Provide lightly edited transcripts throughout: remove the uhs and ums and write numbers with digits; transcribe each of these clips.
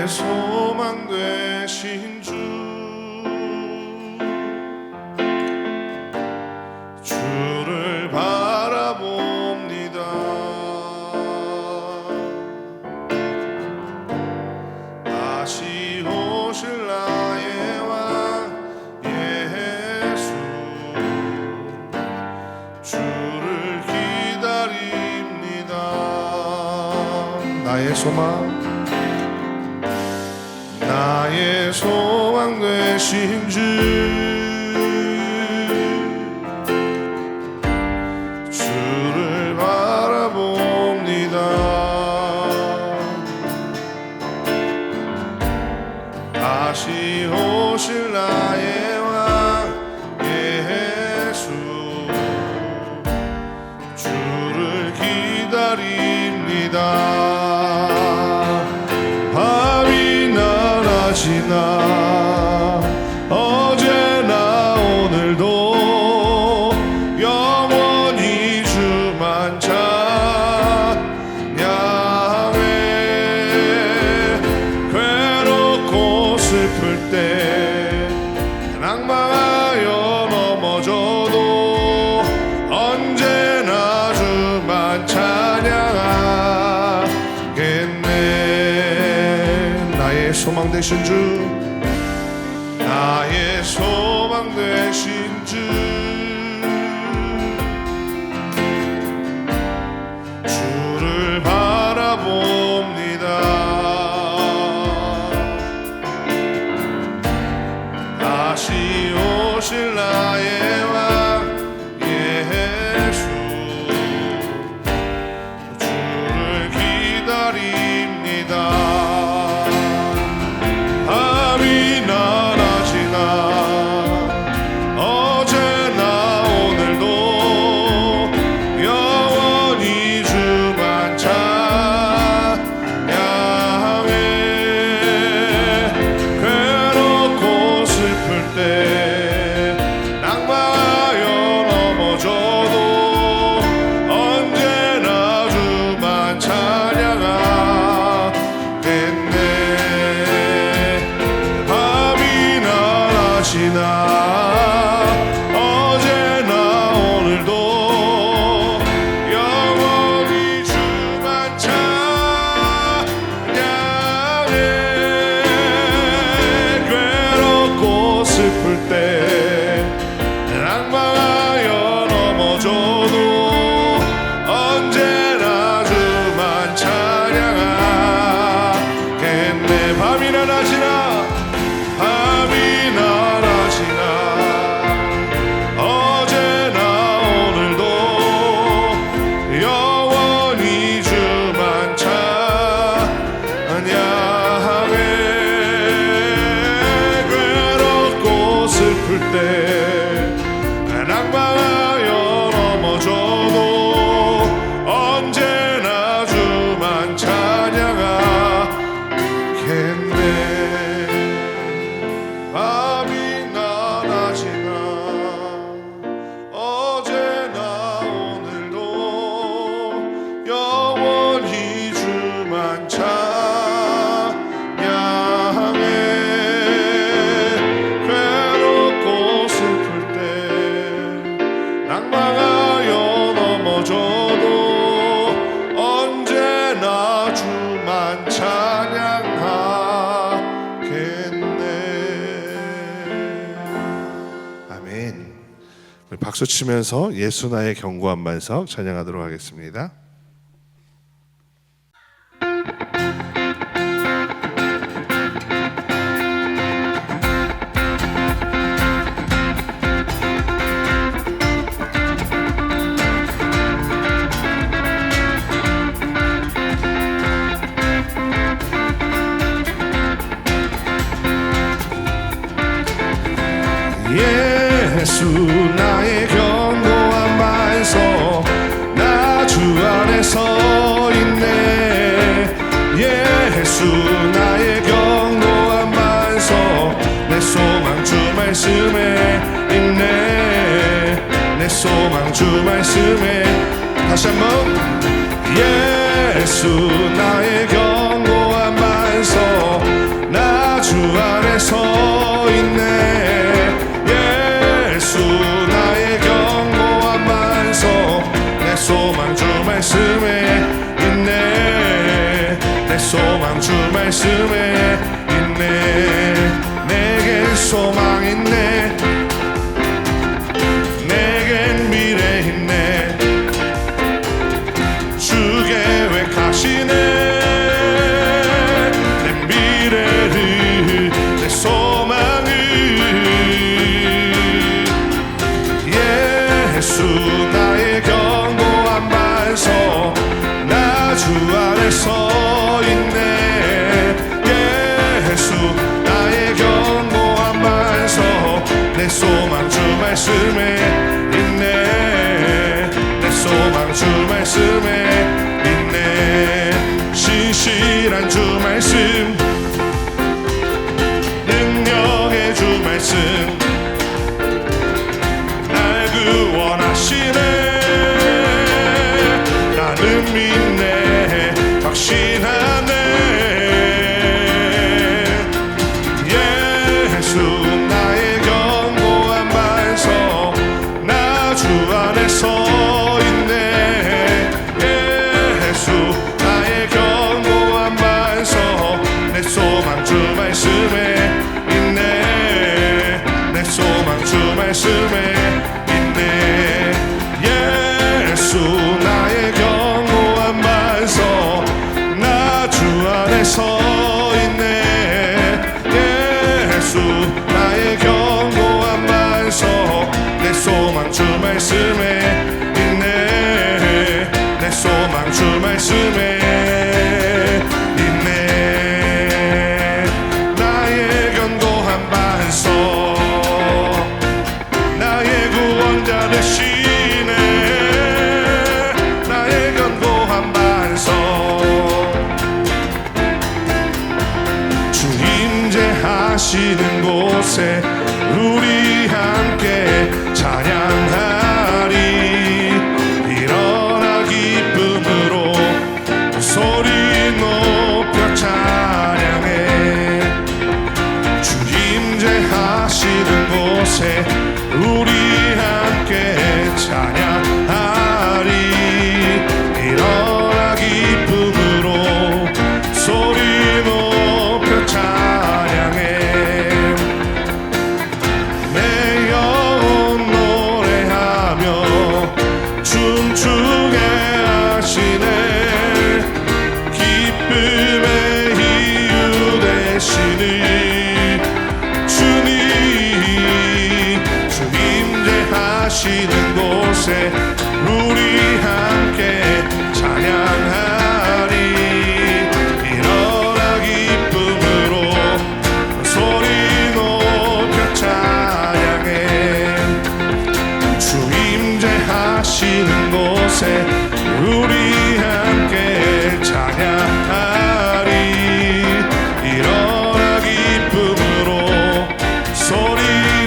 소망 되신 주를 바라봅니다. 다시 오실 나의 왕 예수, 주를 기다립니다. 나의 소망 되신 주를 바라봅니다. 다시 오실 나의 왕 예수, 주를 기다립니다. 지나 어제나 오늘도 영원히 주만 찬양해. 괴롭고 슬플 때 낭망하여 넘어져도 언제나 주만 찬양하겠네. 나의 소망 되신 주, 나의 소망 되신 주, 주를 바라봅니다. 다시 오실 나의 왕 예수, 주를 기다립니다. 낭망하여 넘어져도 언제나 주만 찬양하겠네. 밤이 낮이나 어제나 오늘도 영원히 주만 낭망하여 넘어져도 언제나 주만 찬양하겠네. 아멘. 우리 박수 치면서 예수 나의 견고한 반석 찬양하도록 하겠습니다. 예수 나의 견고한 반석, 나 주 안에 서 있네. 예수 나의 견고한 반석, 내 소망 주 말씀에 있네. 내 소망 주 말씀에. 다시 한번. 예수 나의 견고한 반석, 안에 서 있네. 예수 나의 견고한 반석, 내 소망 주 말씀에 있네. 내 소망 주 말씀에 있네. 내겐 소망 있네. 내겐 미래 있네. 주 계획하시네. 내 미래를, 내 소망을. 예수 나의 견고한 반석, 나 주 안에 서 있네. 예수 나의 견고한 반석, 내 소망 주 말씀에 있네. 내 소망 주 말씀에 있네. 신실한 주 말씀, 능력의 주 말씀, 날 구원하시네. 나는 믿네, 확신하네. 예수 나의 견고한 반석, 나 주 안에 서 있네. 예수 나의 견고한 반석, 내 소망 주 말씀에 있네. 내 소망 주 말씀에 있네. 예수 나의 견고한 반석, 나 주 안에 서 있네. 예수 나의 견고한 반석, 내 소망 주 말씀에 있네. 내 소망 주 말씀에 있네. 나의 견고한 반석, 나의 구원자 되시네. 나의 견고한 반석, 주 임재하시는 곳에 우리 함께 찬양하리. 일어나 기쁨으로 소리 높여 찬양해. 주 임재하시는 곳에 우리 함께 찬양하리. 일어나 기쁨으로 소리 높여 찬양해. 내 영혼 노래하며 춤추게 하시네. 기쁨의 이유 되시는 주님, 주 임재하시는 곳에 우리 함께 찬양하리. 일어나 기쁨으로 소리 높여 찬양해. 주 임재하시는 곳에 우리 함께 찬양하리. 일어나 기쁨으로 소리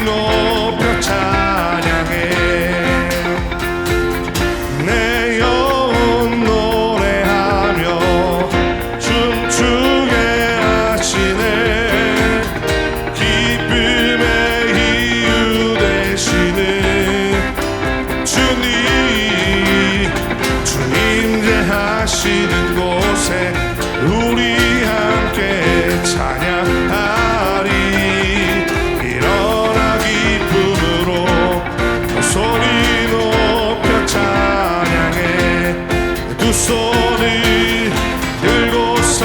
높여 찬양해. 내 영혼 노래하며 춤추게 하시네. 기쁨의 이유 되시는 주님, 주 임재하시는 곳에 우리 함께 찬양하리. 일어나 기쁨으로 소리 높여 찬양해. 두 손을 들고서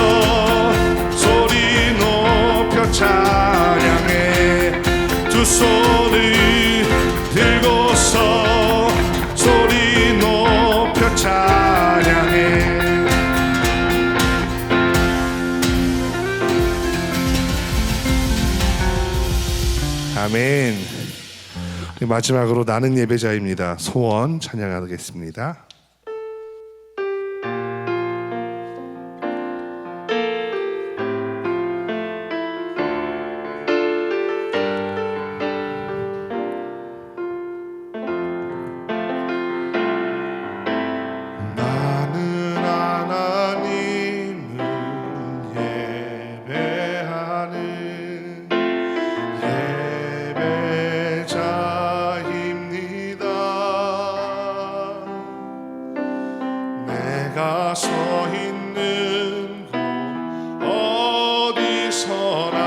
소리 높여 찬양해. 두 손을 들고서 소리 높여 찬양해. 아멘. 마지막으로 나는 예배자입니다. 소원 찬양하겠습니다. 나는 하나님을 예배하는 내가 서 있는 곳 어디서나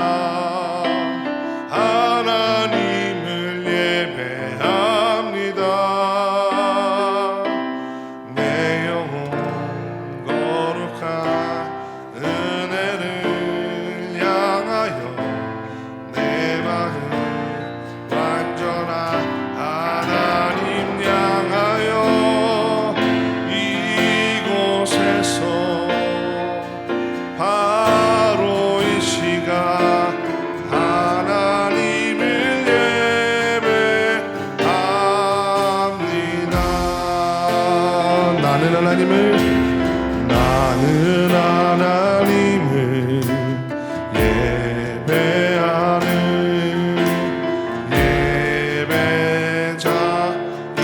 하나님을 예배합니다. 내 영혼 거룩한 은혜를 향하여 내 마음 완전한 하나님 향하여 이곳에서 바로 이 시간 하나님을 예배합니다. 나는 하나님을 예배하는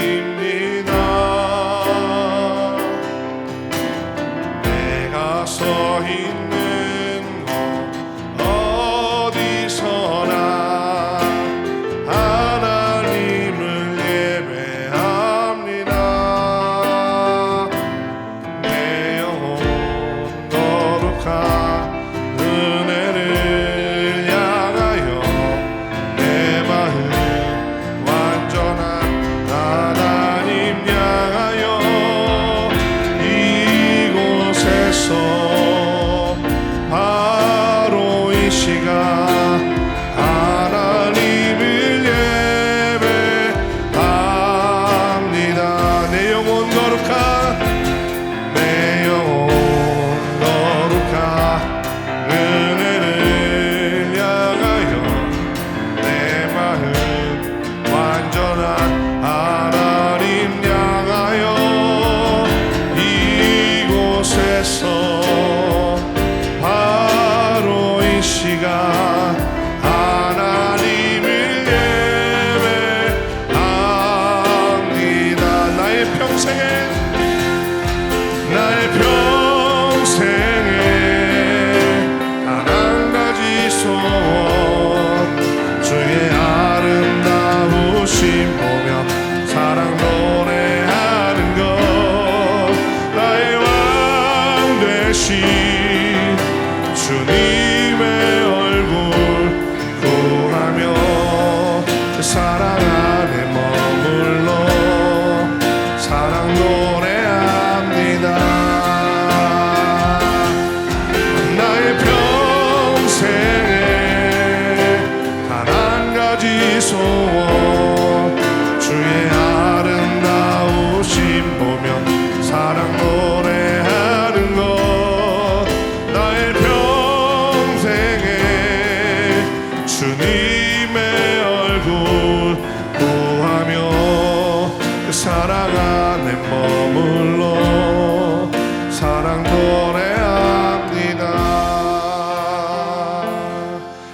예배자입니다. 내가 서 있는 곳 어디서나 하나님을 예배합니다. 내 영혼 거룩한 은혜를 향하여 내 마음 완전한 하나님 향하여 이곳에서 바로 이 시간 하나님을 예배합니다. 내 영혼 거룩한 은혜를 향하여 내 마음 완전한 하나님 향하여 이곳에서 바로 이 시간 하나님을 예배합니다. 나의 평생에 단 한 가지 소원 주의 아름다우심 보며 사랑 노래하는 것 나의 왕 되신 주님의 얼굴 구하며 사랑 안에 머물러 사랑 노래합니다. 나의 평생에 단 한 가지 소원 주의 아름다우심 보며 사랑 노래하는 것 나의 평생에 주님의 얼굴 구하며 사랑 안에 머물러 사랑 노래합니다.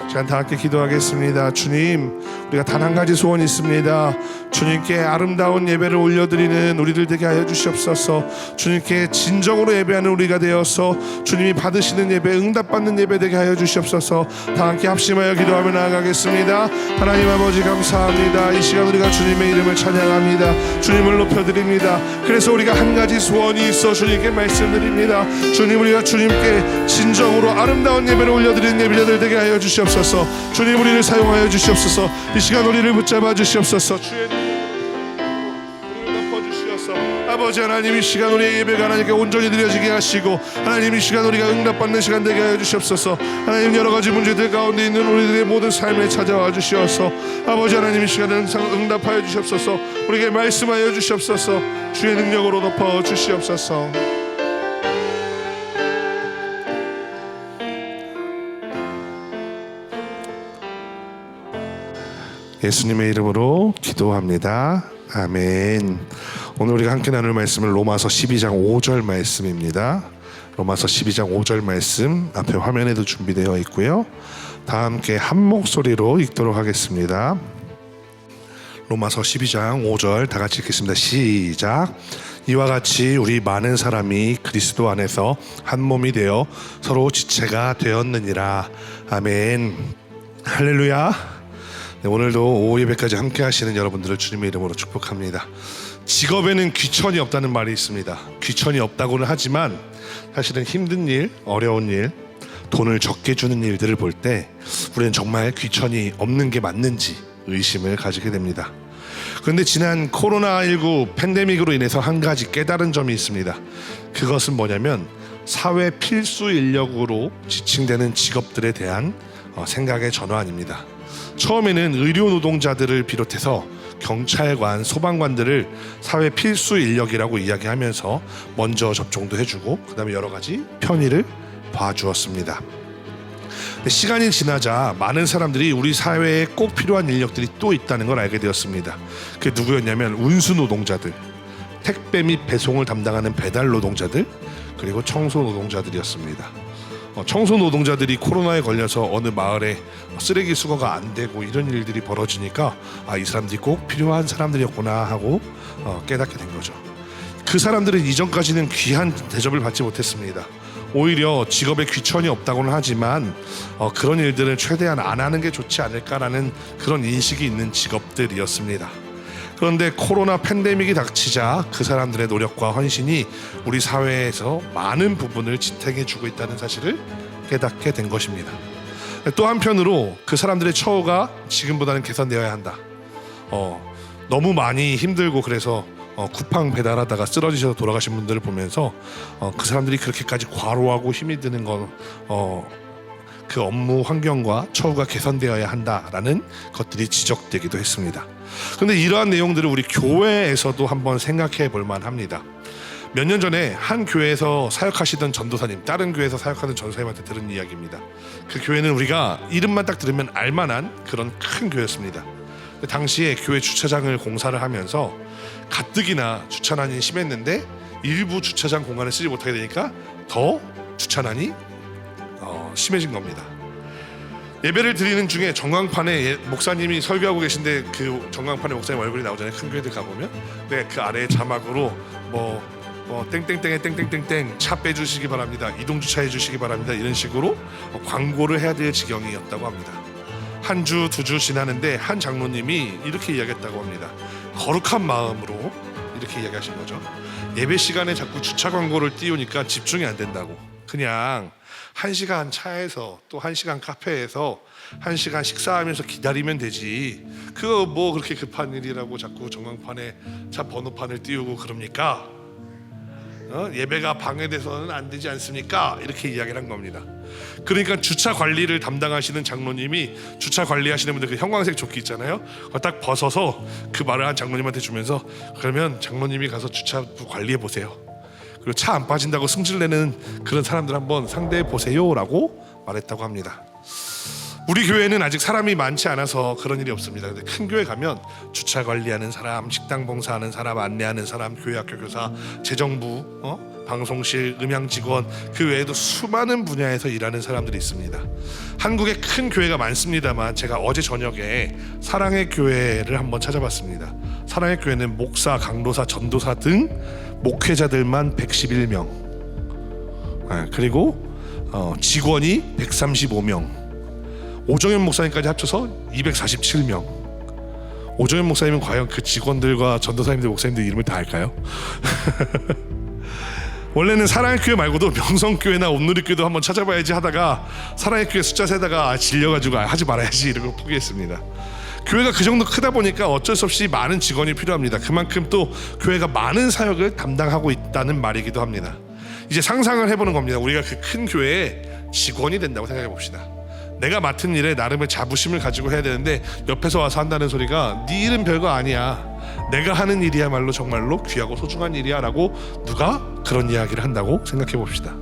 시간 다 함께 기도하겠습니다. 주님, 우리가 단 한 가지 소원이 있습니다. 주님께 아름다운 예배를 올려드리는 우리들 되게 하여 주시옵소서. 주님께 진정으로 예배하는 우리가 되어서 주님이 받으시는 예배, 응답받는 예배 되게 하여 주시옵소서. 다 함께 합심하여 기도하며 나아가겠습니다. 하나님 아버지 감사합니다. 이 시간 우리가 주님의 이름을 찬양합니다. 주님을 높여드립니다. 그래서 우리가 한 가지 소원이 있어 주님께 말씀드립니다. 주님, 우리가 주님께 진정으로 아름다운 예배를 올려드리는 예배자들 되게 하여 주시옵소서. 주님, 우리를 사용하여 주시옵소서. 이 시간 우리를 붙잡아 주시옵소서. 주의 아버지 하나님, 이 시간 우리의 예배가 하나님께 온전히 드려지게 하시고 하나님, 이 시간 우리가 응답받는 시간 되게 하여 주시옵소서. 하나님, 여러 가지 문제들 가운데 있는 우리들의 모든 삶에 찾아와 주시옵소서. 아버지 하나님, 이 시간에 항상 응답하여 주시옵소서. 우리에게 말씀하여 주시옵소서. 주의 능력으로 덮어 주시옵소서. 예수님의 이름으로 기도합니다. 아멘. 오늘 우리가 함께 나눌 말씀은 로마서 12장 5절 말씀입니다. 로마서 12장 5절 말씀 앞에 화면에도 준비되어 있고요. 다 함께 한 목소리로 읽도록 하겠습니다. 로마서 12장 5절 다 같이 읽겠습니다. 시작. 이와 같이 우리 많은 사람이 그리스도 안에서 한 몸이 되어 서로 지체가 되었느니라. 아멘. 할렐루야. 네, 오늘도 오후 예배까지 함께 하시는 여러분들을 주님의 이름으로 축복합니다. 직업에는 귀천이 없다는 말이 있습니다. 귀천이 없다고는 하지만 사실은 힘든 일, 어려운 일, 돈을 적게 주는 일들을 볼 때 우리는 정말 귀천이 없는 게 맞는지 의심을 가지게 됩니다. 그런데 지난 코로나19 팬데믹으로 인해서 한 가지 깨달은 점이 있습니다. 그것은 뭐냐면 사회 필수 인력으로 지칭되는 직업들에 대한 생각의 전환입니다. 처음에는 의료 노동자들을 비롯해서 경찰관, 소방관들을 사회 필수 인력이라고 이야기하면서 먼저 접종도 해주고 그 다음에 여러 가지 편의를 봐주었습니다. 시간이 지나자 많은 사람들이 우리 사회에 꼭 필요한 인력들이 또 있다는 걸 알게 되었습니다. 그게 누구였냐면 운수 노동자들, 택배 및 배송을 담당하는 배달 노동자들, 그리고 청소 노동자들이었습니다. 청소 노동자들이 코로나에 걸려서 어느 마을에 쓰레기 수거가 안 되고 이런 일들이 벌어지니까 이 사람들이 꼭 필요한 사람들이었구나 하고 깨닫게 된 거죠. 그 사람들은 이전까지는 귀한 대접을 받지 못했습니다. 오히려 직업에 귀천이 없다고는 하지만 그런 일들을 최대한 안 하는 게 좋지 않을까라는 그런 인식이 있는 직업들이었습니다. 그런데 코로나 팬데믹이 닥치자 그 사람들의 노력과 헌신이 우리 사회에서 많은 부분을 지탱해주고 있다는 사실을 깨닫게 된 것입니다. 또 한편으로 그 사람들의 처우가 지금보다는 개선되어야 한다. 너무 많이 힘들고 그래서 쿠팡 배달하다가 쓰러지셔서 돌아가신 분들을 보면서 그 사람들이 그렇게까지 과로하고 힘이 드는 건 그 업무 환경과 처우가 개선되어야 한다라는 것들이 지적되기도 했습니다. 그런데 이러한 내용들을 우리 교회에서도 한번 생각해 볼 만합니다. 몇 년 전에 한 교회에서 사역하시던 전도사님, 다른 교회에서 사역하는 전도사님한테 들은 이야기입니다. 그 교회는 우리가 이름만 딱 들으면 알만한 그런 큰 교회였습니다. 당시에 교회 주차장을 공사를 하면서 가뜩이나 주차난이 심했는데 일부 주차장 공간을 쓰지 못하게 되니까 더 주차난이 심해진 겁니다. 예배를 드리는 중에 전광판에 목사님이 설교하고 계신데 그 전광판에 목사님 얼굴이 나오잖아요. 큰 교회들 가보면. 네, 그 아래에 자막으로 땡땡땡에 땡땡땡땡 차 빼주시기 바랍니다. 이동 주차해 주시기 바랍니다. 이런 식으로 광고를 해야 될 지경이었다고 합니다. 한 주, 두 주 지나는데 한 장로님이 이렇게 이야기했다고 합니다. 거룩한 마음으로 이렇게 이야기하신 거죠. 예배 시간에 자꾸 주차 광고를 띄우니까 집중이 안 된다고. 그냥 1시간 차에서 또 1시간 카페에서 1시간 식사하면서 기다리면 되지. 그거 뭐 그렇게 급한 일이라고 자꾸 전광판에 차 번호판을 띄우고 그럽니까? 예배가 방해돼서는 안 되지 않습니까? 이렇게 이야기를 한 겁니다. 그러니까 주차 관리를 담당하시는 장로님이 주차 관리하시는 분들 그 형광색 조끼 있잖아요. 그거 딱 벗어서 그 말을 한 장로님한테 주면서 그러면 장로님이 가서 주차부 관리해 보세요. 그리고 차 안 빠진다고 승질내는 그런 사람들 한번 상대해 보세요라고 말했다고 합니다. 우리 교회는 아직 사람이 많지 않아서 그런 일이 없습니다. 근데 큰 교회 가면 주차 관리하는 사람, 식당 봉사하는 사람, 안내하는 사람, 교회 학교 교사, 재정부, 방송실, 음향 직원, 그 외에도 수많은 분야에서 일하는 사람들이 있습니다. 한국에 큰 교회가 많습니다만 제가 어제 저녁에 사랑의 교회를 한번 찾아봤습니다. 사랑의 교회는 목사, 강도사, 전도사 등 목회자들만 111명, 그리고 직원이 135명, 오정현 목사님까지 합쳐서 247명. 오정현 목사님은 과연 그 직원들과 전도사님들, 목사님들 이름을 다 알까요? 원래는 사랑의 교회 말고도 명성교회나 온누리교회도 한번 찾아봐야지 하다가 사랑의 교회 숫자 세다가 질려가지고 하지 말아야지 이러고 포기했습니다. 교회가 그 정도 크다 보니까 어쩔 수 없이 많은 직원이 필요합니다. 그만큼 또 교회가 많은 사역을 담당하고 있다는 말이기도 합니다. 이제 상상을 해보는 겁니다. 우리가 그 큰 교회에 직원이 된다고 생각해 봅시다. 내가 맡은 일에 나름의 자부심을 가지고 해야 되는데 옆에서 와서 한다는 소리가 네 일은 별거 아니야, 내가 하는 일이야말로 정말로 귀하고 소중한 일이야 라고 누가 그런 이야기를 한다고 생각해 봅시다.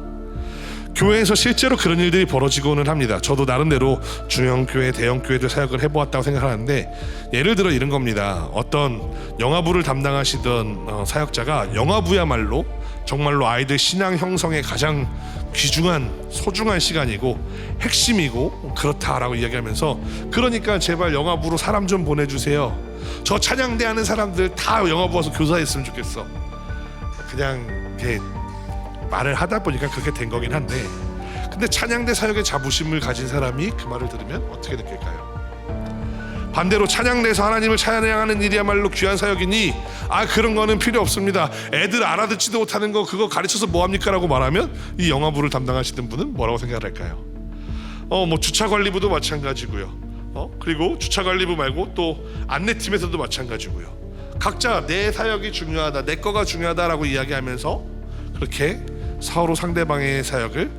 교회에서 실제로 그런 일들이 벌어지고는 합니다. 저도 나름대로 중형교회, 대형교회들 사역을 해보았다고 생각하는데 예를 들어 이런 겁니다. 어떤 영아부를 담당하시던 사역자가 영아부야말로 정말로 아이들 신앙 형성에 가장 귀중한 소중한 시간이고 핵심이고 그렇다라고 이야기하면서 그러니까 제발 영아부로 사람 좀 보내주세요. 저 찬양대 하는 사람들 다 영아부 와서 교사했으면 좋겠어. 그냥 이렇게 말을 하다 보니까 그렇게 된 거긴 한데, 근데 찬양대 사역에 자부심을 가진 사람이 그 말을 들으면 어떻게 느낄까요? 반대로 찬양대에서 하나님을 찬양하는 일이야말로 귀한 사역이니 그런 거는 필요 없습니다. 애들 알아듣지도 못하는 거 그거 가르쳐서 뭐합니까? 라고 말하면 이 영화부를 담당하시는 분은 뭐라고 생각할까요? 뭐 주차관리부도 마찬가지고요. 그리고 주차관리부 말고 또 안내팀에서도 마찬가지고요. 각자 내 사역이 중요하다, 내 거가 중요하다라고 이야기하면서 그렇게 서로 상대방의 사역을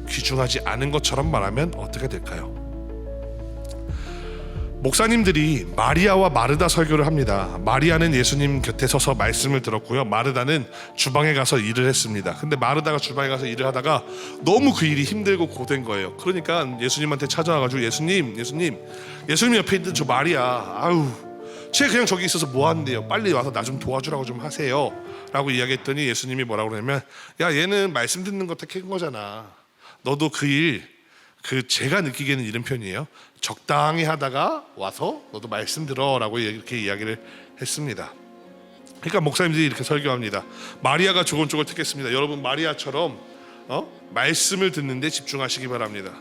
귀중하지 않은 것처럼 말하면 어떻게 될까요? 목사님들이 마리아와 마르다 설교를 합니다. 마리아는 예수님 곁에 서서 말씀을 들었고요, 마르다는 주방에 가서 일을 했습니다. 근데 마르다가 주방에 가서 일을 하다가 너무 그 일이 힘들고 고된 거예요. 그러니까 예수님한테 찾아와가지고 예수님 옆에 있는 저 마리아, 쟤 그냥 저기 있어서 뭐 하는데요? 빨리 와서 나 좀 도와주라고 좀 하세요 라고 이야기했더니 예수님이 뭐라고 그러냐면, 야, 얘는 말씀 듣는 거 택한 거잖아. 너도 제가 느끼기에는 이런 편이에요. 적당히 하다가 와서 너도 말씀 들어라고 이렇게 이야기를 했습니다. 그러니까 목사님들이 이렇게 설교합니다. 마리아가 좋은 쪽을 택했습니다. 여러분, 마리아처럼 말씀을 듣는데 집중하시기 바랍니다.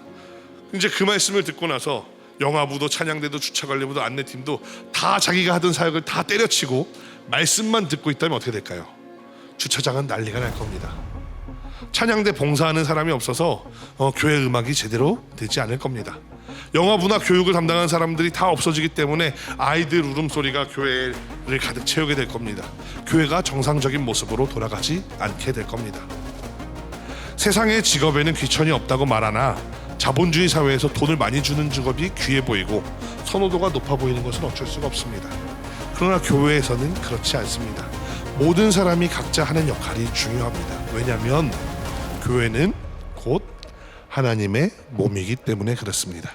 이제 그 말씀을 듣고 나서 영화부도 찬양대도 주차관리부도 안내팀도 다 자기가 하던 사역을 다 때려치고 말씀만 듣고 있다면 어떻게 될까요? 주차장은 난리가 날 겁니다. 찬양대 봉사하는 사람이 없어서 교회 음악이 제대로 되지 않을 겁니다. 영화부나 교육을 담당하는 사람들이 다 없어지기 때문에 아이들 울음소리가 교회를 가득 채우게 될 겁니다. 교회가 정상적인 모습으로 돌아가지 않게 될 겁니다. 세상의 직업에는 귀천이 없다고 말하나 자본주의 사회에서 돈을 많이 주는 직업이 귀해 보이고 선호도가 높아 보이는 것은 어쩔 수가 없습니다. 그러나 교회에서는 그렇지 않습니다. 모든 사람이 각자 하는 역할이 중요합니다. 왜냐하면 교회는 곧 하나님의 몸이기 때문에 그렇습니다.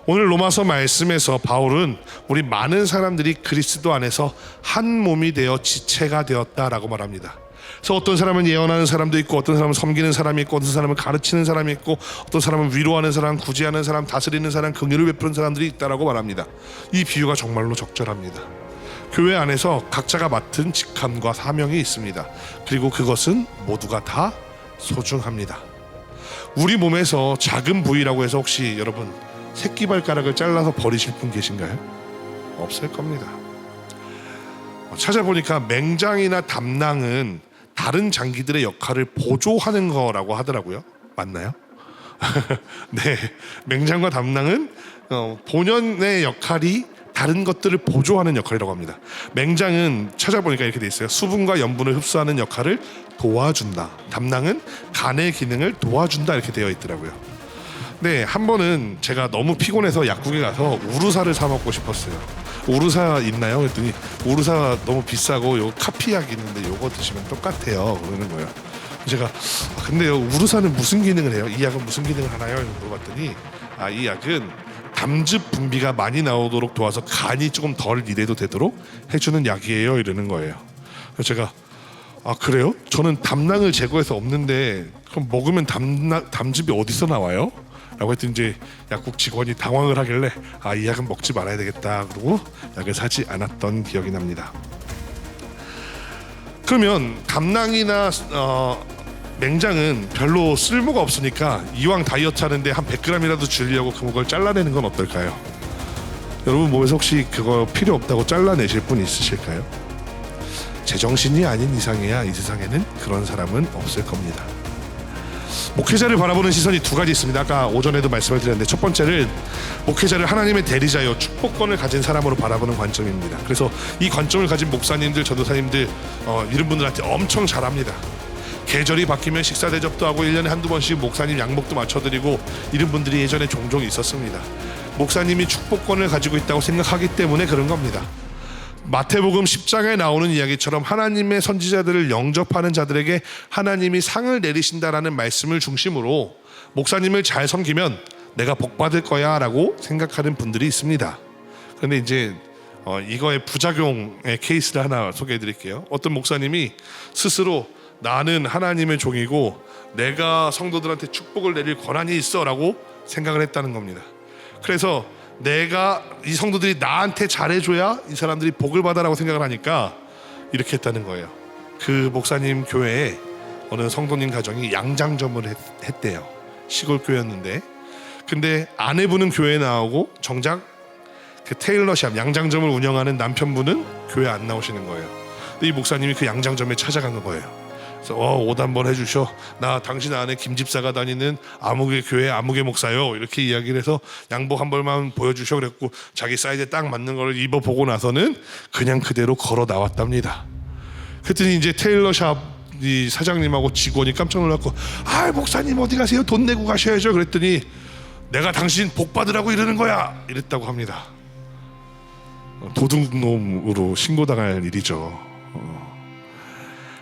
오늘 로마서 말씀에서 바울은 우리 많은 사람들이 그리스도 안에서 한 몸이 되어 지체가 되었다라고 말합니다. 그래서 어떤 사람은 예언하는 사람도 있고, 어떤 사람은 섬기는 사람이 있고, 어떤 사람은 가르치는 사람이 있고, 어떤 사람은 위로하는 사람, 구제하는 사람, 다스리는 사람, 긍휼을 베푸는 사람들이 있다라고 말합니다. 이 비유가 정말로 적절합니다. 교회 안에서 각자가 맡은 직함과 사명이 있습니다. 그리고 그것은 모두가 다 소중합니다. 우리 몸에서 작은 부위라고 해서 혹시 여러분 새끼발가락을 잘라서 버리실 분 계신가요? 없을 겁니다. 찾아보니까 맹장이나 담낭은 다른 장기들의 역할을 보조하는 거라고 하더라고요. 맞나요? 네, 맹장과 담낭은 본연의 역할이 다른 것들을 보조하는 역할이라고 합니다. 맹장은 찾아보니까 이렇게 돼 있어요. 수분과 염분을 흡수하는 역할을 도와준다. 담낭은 간의 기능을 도와준다, 이렇게 되어 있더라고요. 네, 한 번은 제가 너무 피곤해서 약국에 가서 우루사를 사 먹고 싶었어요. 우루사 있나요? 그랬더니 우루사 너무 비싸고 요 카피약 있는데 요거 드시면 똑같아요 그러는 거예요. 제가 근데요, 우루사는 무슨 기능을 해요? 이 약은 무슨 기능을 하나요? 물어봤더니 이 약은 담즙 분비가 많이 나오도록 도와서 간이 조금 덜 일해도 되도록 해주는 약이에요 이러는 거예요. 그래서 제가 그래요? 저는 담낭을 제거해서 없는데 그럼 먹으면 담즙이 어디서 나와요? 라고 했더니 이제 약국 직원이 당황을 하길래 이 약은 먹지 말아야 되겠다 그러고 약을 사지 않았던 기억이 납니다. 그러면 담낭이나 맹장은 별로 쓸모가 없으니까 이왕 다이어트 하는데 한 100g이라도 줄이려고 그걸 잘라내는 건 어떨까요? 여러분 몸에서 혹시 그거 필요 없다고 잘라내실 분 있으실까요? 제정신이 아닌 이상이야 이 세상에는 그런 사람은 없을 겁니다. 목회자를 바라보는 시선이 두 가지 있습니다. 아까 오전에도 말씀을 드렸는데, 첫 번째는 목회자를 하나님의 대리자여 축복권을 가진 사람으로 바라보는 관점입니다. 그래서 이 관점을 가진 목사님들, 전도사님들 이런 분들한테 엄청 잘합니다. 계절이 바뀌면 식사 대접도 하고 1년에 한두 번씩 목사님 양복도 맞춰드리고 이런 분들이 예전에 종종 있었습니다. 목사님이 축복권을 가지고 있다고 생각하기 때문에 그런 겁니다. 마태복음 10장에 나오는 이야기처럼 하나님의 선지자들을 영접하는 자들에게 하나님이 상을 내리신다라는 말씀을 중심으로 목사님을 잘 섬기면 내가 복 받을 거야 라고 생각하는 분들이 있습니다. 그런데 이제 이거의 부작용의 케이스를 하나 소개해 드릴게요. 어떤 목사님이 스스로 나는 하나님의 종이고 내가 성도들한테 축복을 내릴 권한이 있어 라고 생각을 했다는 겁니다. 그래서 내가 이 성도들이 나한테 잘해줘야 이 사람들이 복을 받아라고 생각을 하니까 이렇게 했다는 거예요. 그 목사님 교회에 어느 성도님 가정이 양장점을 했대요. 시골 교회였는데, 근데 아내분은 교회에 나오고 정작 그 테일러샵 양장점을 운영하는 남편분은 교회 안 나오시는 거예요. 근데 이 목사님이 그 양장점에 찾아간 거예요. 그래서 옷 한번 해주셔. 나 당신 아내 김집사가 다니는 아무개 교회 아무개 목사요. 이렇게 이야기를 해서 양복 한 벌만 보여주셔. 그랬고 자기 사이즈에 딱 맞는 걸 입어보고 나서는 그냥 그대로 걸어 나왔답니다. 그랬더니 이제 테일러샵 이 사장님하고 직원이 깜짝 놀랐고, 아 목사님 어디 가세요? 돈 내고 가셔야죠. 그랬더니 내가 당신 복 받으라고 이러는 거야 이랬다고 합니다. 도둑놈으로 신고당할 일이죠.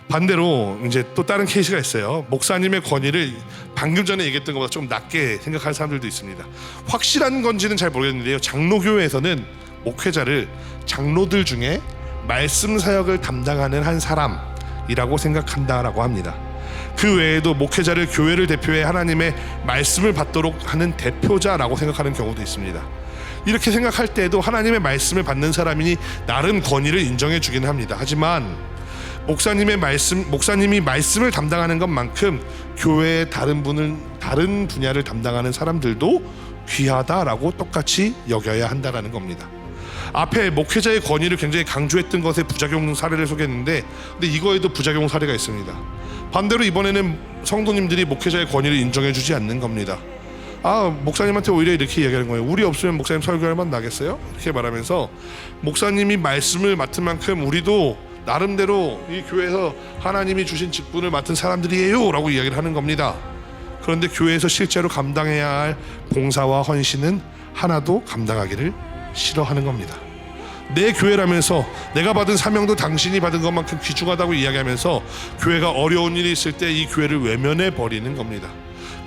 반대로 이제 또 다른 케이스가 있어요. 목사님의 권위를 방금 전에 얘기했던 것보다 좀 낮게 생각하는 사람들도 있습니다. 확실한 건지는 잘 모르겠는데요, 장로교회에서는 목회자를 장로들 중에 말씀 사역을 담당하는 한 사람이라고 생각한다라고 합니다. 그 외에도 목회자를 교회를 대표해 하나님의 말씀을 받도록 하는 대표자라고 생각하는 경우도 있습니다. 이렇게 생각할 때에도 하나님의 말씀을 받는 사람이니 나름 권위를 인정해 주기는 합니다. 하지만 목사님이 말씀을 담당하는 것만큼 교회의 다른 분야를 담당하는 사람들도 귀하다라고 똑같이 여겨야 한다라는 겁니다. 앞에 목회자의 권위를 굉장히 강조했던 것의 부작용 사례를 소개했는데, 근데 이거에도 부작용 사례가 있습니다. 반대로 이번에는 성도님들이 목회자의 권위를 인정해주지 않는 겁니다. 목사님한테 오히려 이렇게 이야기하는 거예요. 우리 없으면 목사님 설교할 만 나겠어요? 이렇게 말하면서 목사님이 말씀을 맡은 만큼 우리도 나름대로 이 교회에서 하나님이 주신 직분을 맡은 사람들이에요 라고 이야기를 하는 겁니다. 그런데 교회에서 실제로 감당해야 할 봉사와 헌신은 하나도 감당하기를 싫어하는 겁니다. 내 교회라면서 내가 받은 사명도 당신이 받은 것만큼 귀중하다고 이야기하면서 교회가 어려운 일이 있을 때 이 교회를 외면해 버리는 겁니다.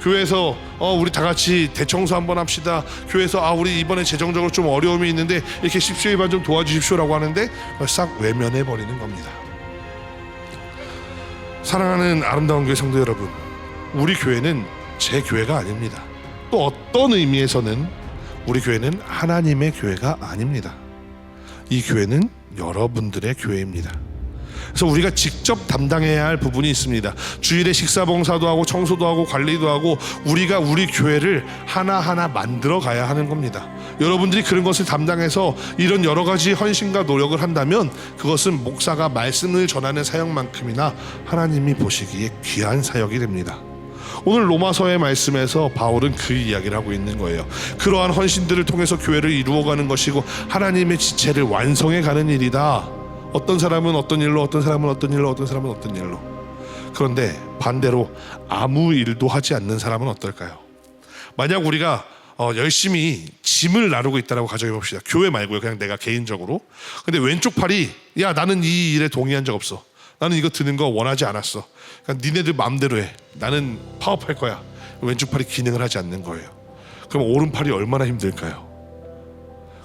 교회에서 우리 다 같이 대청소 한번 합시다. 교회에서 우리 이번에 재정적으로 좀 어려움이 있는데 이렇게 10조 1반 좀 도와주십시오라고 하는데 싹 외면해 버리는 겁니다. 사랑하는 아름다운 교회 성도 여러분, 우리 교회는 제 교회가 아닙니다. 또 어떤 의미에서는 우리 교회는 하나님의 교회가 아닙니다. 이 교회는 여러분들의 교회입니다. 그래서 우리가 직접 담당해야 할 부분이 있습니다. 주일에 식사 봉사도 하고 청소도 하고 관리도 하고 우리가 우리 교회를 하나하나 만들어 가야 하는 겁니다. 여러분들이 그런 것을 담당해서 이런 여러 가지 헌신과 노력을 한다면 그것은 목사가 말씀을 전하는 사역만큼이나 하나님이 보시기에 귀한 사역이 됩니다. 오늘 로마서의 말씀에서 바울은 그 이야기를 하고 있는 거예요. 그러한 헌신들을 통해서 교회를 이루어가는 것이고 하나님의 지체를 완성해 가는 일이다. 어떤 사람은 어떤 일로, 어떤 사람은 어떤 일로, 어떤 사람은 어떤 일로. 그런데 반대로 아무 일도 하지 않는 사람은 어떨까요? 만약 우리가 열심히 짐을 나르고 있다고 가정해 봅시다. 교회 말고요, 그냥 내가 개인적으로. 근데 왼쪽 팔이 나는 이 일에 동의한 적 없어. 나는 이거 드는 거 원하지 않았어. 그러니까 니네들 마음대로 해. 나는 파업할 거야. 왼쪽 팔이 기능을 하지 않는 거예요. 그럼 오른팔이 얼마나 힘들까요?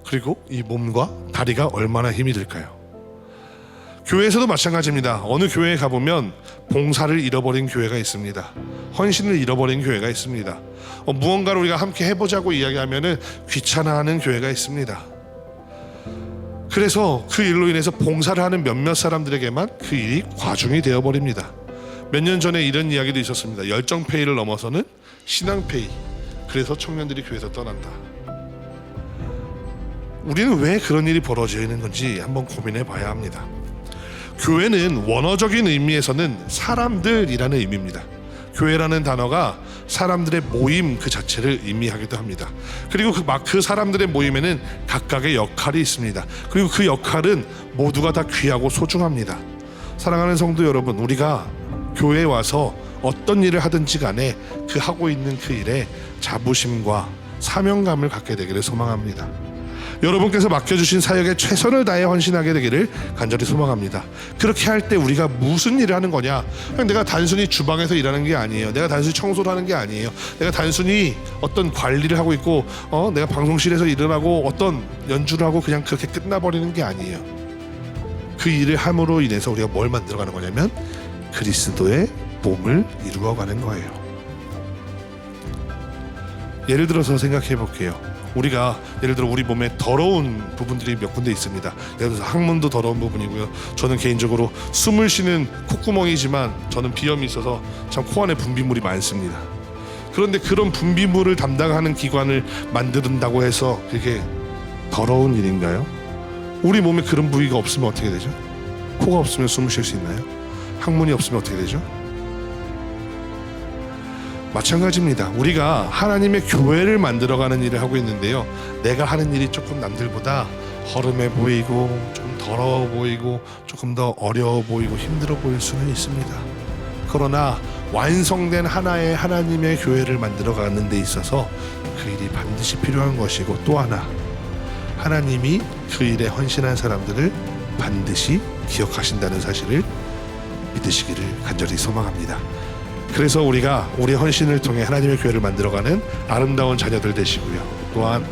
그리고 이 몸과 다리가 얼마나 힘이 들까요? 교회에서도 마찬가지입니다. 어느 교회에 가보면 봉사를 잃어버린 교회가 있습니다. 헌신을 잃어버린 교회가 있습니다. 무언가를 우리가 함께 해보자고 이야기하면은 귀찮아하는 교회가 있습니다. 그래서 그 일로 인해서 봉사를 하는 몇몇 사람들에게만 그 일이 과중이 되어버립니다. 몇 년 전에 이런 이야기도 있었습니다. 열정페이를 넘어서는 신앙페이. 그래서 청년들이 교회에서 떠난다. 우리는 왜 그런 일이 벌어지는 건지 한번 고민해 봐야 합니다. 교회는 원어적인 의미에서는 사람들이라는 의미입니다. 교회라는 단어가 사람들의 모임 그 자체를 의미하기도 합니다. 그리고 그 사람들의 모임에는 각각의 역할이 있습니다. 그리고 그 역할은 모두가 다 귀하고 소중합니다. 사랑하는 성도 여러분, 우리가 교회에 와서 어떤 일을 하든지 간에 그 하고 있는 그 일에 자부심과 사명감을 갖게 되기를 소망합니다. 여러분께서 맡겨주신 사역에 최선을 다해 헌신하게 되기를 간절히 소망합니다. 그렇게 할 때 우리가 무슨 일을 하는 거냐? 그냥 내가 단순히 주방에서 일하는 게 아니에요. 내가 단순히 청소를 하는 게 아니에요. 내가 단순히 어떤 관리를 하고 있고 내가 방송실에서 일을 하고 어떤 연주를 하고 그냥 그렇게 끝나버리는 게 아니에요. 그 일을 함으로 인해서 우리가 뭘 만들어가는 거냐면 그리스도의 몸을 이루어가는 거예요. 예를 들어서 생각해 볼게요. 우리가 예를 들어 우리 몸에 더러운 부분들이 몇 군데 있습니다. 예를 들어서 항문도 더러운 부분이고요. 저는 개인적으로 숨을 쉬는 콧구멍이지만 저는 비염이 있어서 참 코 안에 분비물이 많습니다. 그런데 그런 분비물을 담당하는 기관을 만든다고 해서 그게 더러운 일인가요? 우리 몸에 그런 부위가 없으면 어떻게 되죠? 코가 없으면 숨을 쉴 수 있나요? 항문이 없으면 어떻게 되죠? 마찬가지입니다. 우리가 하나님의 교회를 만들어가는 일을 하고 있는데요, 내가 하는 일이 조금 남들보다 허름해 보이고 좀 더러워 보이고 조금 더 어려워 보이고 힘들어 보일 수는 있습니다. 그러나 완성된 하나의 하나님의 교회를 만들어가는 데 있어서 그 일이 반드시 필요한 것이고, 또 하나 하나님이 그 일에 헌신한 사람들을 반드시 기억하신다는 사실을 믿으시기를 간절히 소망합니다. 그래서 우리가 우리 헌신을 통해 하나님의 교회를 만들어가는 아름다운 자녀들 되시고요, 또한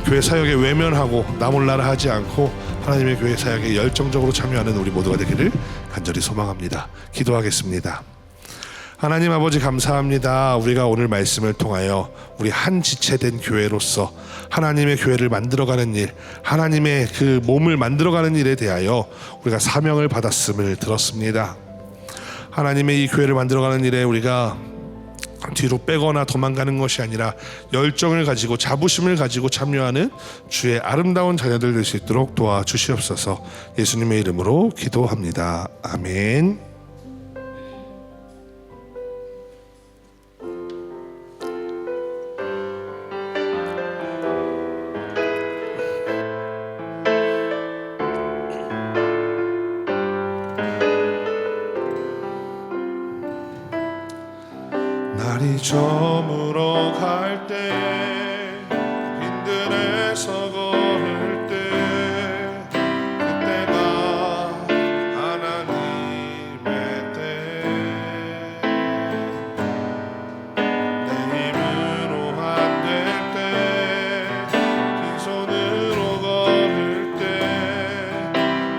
교회 사역에 외면하고 나 몰라라 하지 않고 하나님의 교회 사역에 열정적으로 참여하는 우리 모두가 되기를 간절히 소망합니다. 기도하겠습니다. 하나님 아버지, 감사합니다. 우리가 오늘 말씀을 통하여 우리 한 지체된 교회로서 하나님의 교회를 만들어가는 일, 하나님의 그 몸을 만들어가는 일에 대하여 우리가 사명을 받았음을 들었습니다. 하나님의 이 교회를 만들어가는 일에 우리가 뒤로 빼거나 도망가는 것이 아니라 열정을 가지고 자부심을 가지고 참여하는 주의 아름다운 자녀들 될 수 있도록 도와주시옵소서. 예수님의 이름으로 기도합니다. 아멘. 날이 저물어 갈 때, 빈들에서 걸을 때, 그때가 하나님의 때. 내 힘으로 안 될 때, 빈손으로 걸을 때,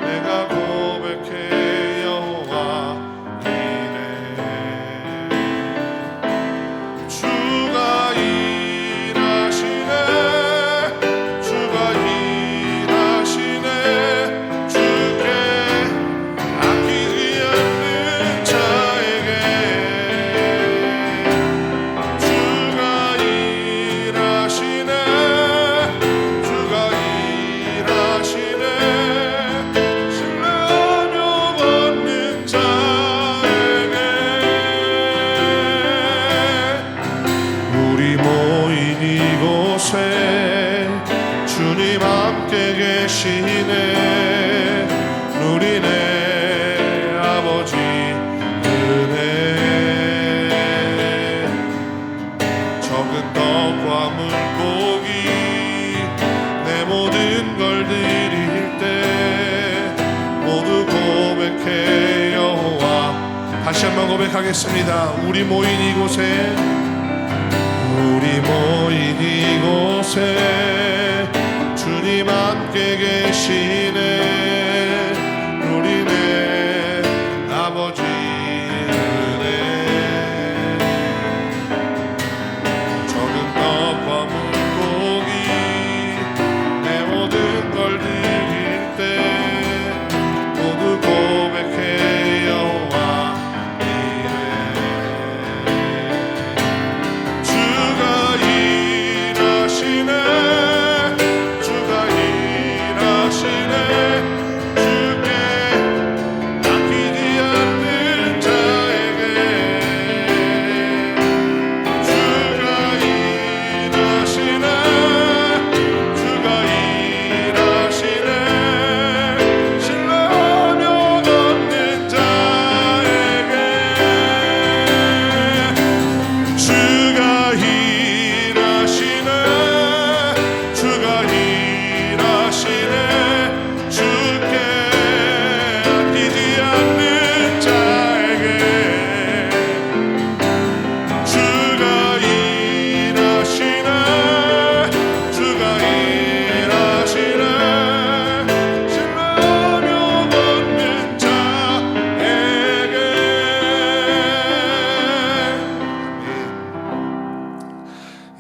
내가 고백해 여호와 이래. 주가 일하시네, 주가 일하시네. 주께 아끼지 않는 자에게 주가 일하시네, 주가 일하시네. 신뢰하며 걷는 자에게 우리 모인 이곳에 주님 함께 계시네. 누리네 아버지 은혜. 적은 떡과 물고기 내 모든 걸 드릴 때 모두 고백해 여호와. 다시 한번 고백하겠습니다. 우리 모인 이곳에, 우리 모인 이곳에 주님 함께 계시네. 누리네 아버지 은혜. 적은 떡과 물고기 내 모든 걸 드릴 때 모두 고백해 여호와 이래. 주가 일하시네, 주가 일하시네. 주께 아끼지 않는 자에게 주가 일하시네, 주가 일하시네. 신뢰하며 걷는 자에게 주가 일하시네, 주가 일하시네. 주께 아끼지 않는 자에게 주가 일하시네, 주가 일하시네. 신뢰하며 걷는 자에게.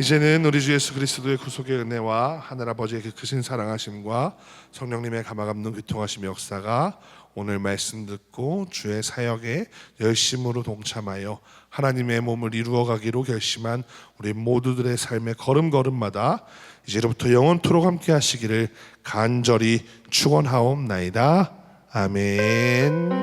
이제는 우리 주 예수 그리스도의 구속의 은혜와 하늘 아버지의 그 크신 사랑하심과 성령님의 감화 감동 교통하심 역사가 오늘 말씀 듣고 주의 사역에 열심으로 동참하여 하나님의 몸을 이루어가기로 결심한 우리 모두들의 삶의 걸음걸음마다 이제로부터 영원토록 함께 하시기를 간절히 축원하옵나이다. 아멘.